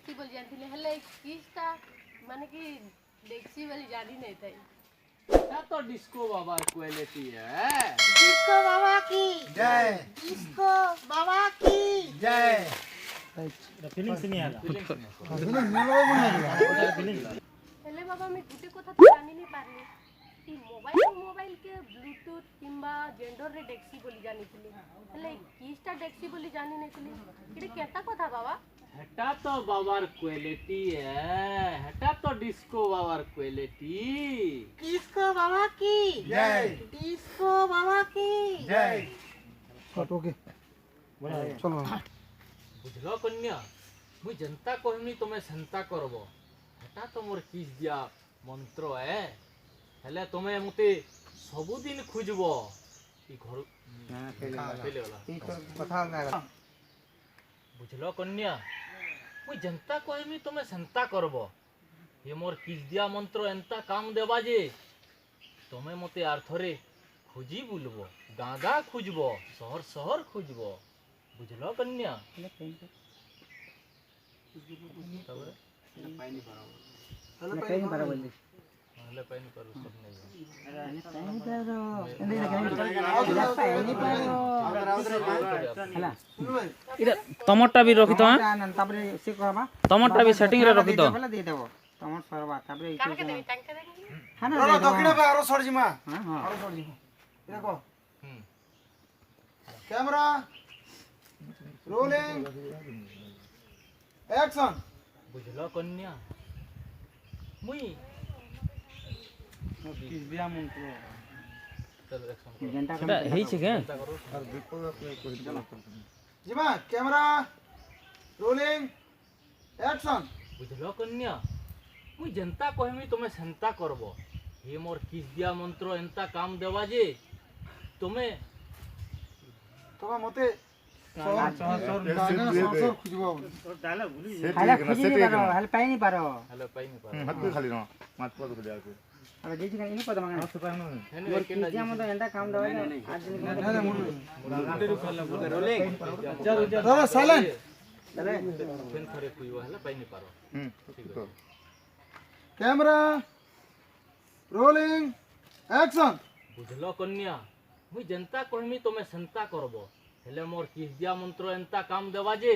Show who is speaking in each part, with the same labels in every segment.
Speaker 1: डेक्सी बोली जानथिले हेले किसटा माने कि डेक्सी वाली जानी नहीं थई।
Speaker 2: क्या तो डिस्को बाबा क्वालिटी है।
Speaker 3: डिस्को बाबा की
Speaker 4: जय।
Speaker 3: डिस्को बाबा की
Speaker 4: जय।
Speaker 5: फीलिंग्स नहीं आला
Speaker 1: हेले बाबा मैं गुटे कथा तो जानी नहीं पारनी कि मोबाइल के ब्लूटूथ किंबा जेंडर रे डेक्सी बोली जानी थिले हेले किसटा डेक्सी बोली जानी नहीं थिले इडे केता कथा बाबा।
Speaker 2: हेटा तो बाबार क्वालिटी है। हेटा तो डिस्को बाबार क्वालिटी।
Speaker 3: डिस्को बाबा की
Speaker 4: जय।
Speaker 3: डिस्को बाबा की
Speaker 4: जय।
Speaker 5: ओके चलो
Speaker 2: बुझलो कन्या मुई जनता कहमी तुम्हें संता करबो हेटा तो मोर किस दिया मंत्र है। हेले तुम्हें मते सबुदिन खोजबो ई घर पहले वाला बुझलो कन्या मुई जनता कहमी तुम्हें संता करबो ये मोर किस दिया मंत्र एंता काम देबा जे तुम्हें मते आर्थरे खोजी बुलबो गागा खोजबो शहर शहर खोजबो बुझलो कन्या। हेले पानी पर सब नहीं
Speaker 6: तमरटा भी रखी तो तमरटा भी सेटिंग रे रखी तो
Speaker 3: तमर सरवा ताबरे
Speaker 1: काहे के देबी टांके देबी
Speaker 3: हां ना
Speaker 4: दक्षिण पे आरो सरजिमा
Speaker 3: हां
Speaker 4: आरो सरजिमा देखो कैमरा रोलिंग एक्शन।
Speaker 2: बुझलो कन्या मुई
Speaker 3: किस दिया मंत्र
Speaker 2: चल एक्शन करो
Speaker 3: घंटा
Speaker 6: सेटा हेई छै के
Speaker 4: जिमा कैमरा रोलिंग एक्शन।
Speaker 2: बुझलो कन्या मुई जनता कहमी तुम्हें संता करबो हे मोर किस दिया मंत्र एंता काम देवा जे तुम्हें
Speaker 4: तबा मते
Speaker 3: हाले खुजी नहीं पारो हाले पाई नहीं पारो
Speaker 2: हेलो पाई नहीं पारो
Speaker 7: हाथ पे खाली रहो माथ पर तो जाके
Speaker 3: अब जे जी इनी पद मंगा
Speaker 7: हाथ पे ना
Speaker 2: हेने के ना
Speaker 3: दिया मतलब एंदा काम दवा आज
Speaker 2: रोलिंग
Speaker 4: दादा साइलेंट
Speaker 3: चले
Speaker 2: फेन थरे कुइवा हला पाई नहीं पारो ठीक है
Speaker 4: कैमरा रोलिंग एक्शन।
Speaker 2: बुझलो कन्या मुई जनता कहमी तुम्हें संता करबो हेले मोर किस दिया मंत्र एंता काम देवा जे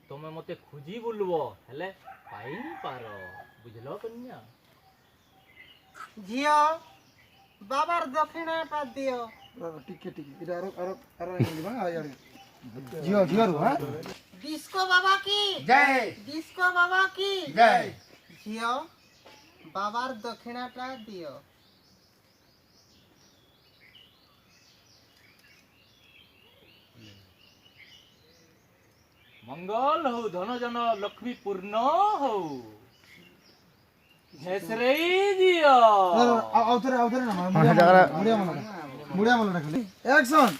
Speaker 2: तुम्हें मते खुजी बुलबो हेले पाई नहीं पारो बुझलो कन्या।
Speaker 3: जियो बाबार दक्षिणाटा दियो
Speaker 4: टिके टिके इधर आरो आरो आरो जिमा आ यार जियो जियो रो हां।
Speaker 3: डिस्को बाबा की
Speaker 4: जय।
Speaker 3: डिस्को बाबा की
Speaker 4: जय।
Speaker 3: जियो बाबार दक्षिणाटा दियो
Speaker 2: मंगल हो धन जन लक्ष्मी पूर्ण हो हेसरे दियो
Speaker 4: आउथरे ना मुड़िया मला खाली एक्शन।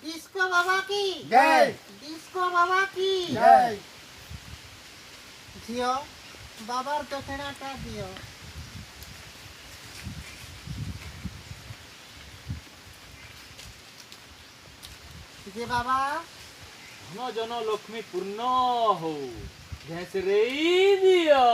Speaker 3: डिस्को बाबा की
Speaker 4: जय।
Speaker 3: डिस्को बाबा की
Speaker 4: जय।
Speaker 3: जियो बाबार दक्षिणाटा दियो जे बाबा
Speaker 2: धन जन लक्ष्मी पूर्ण हो हेसरे दियो।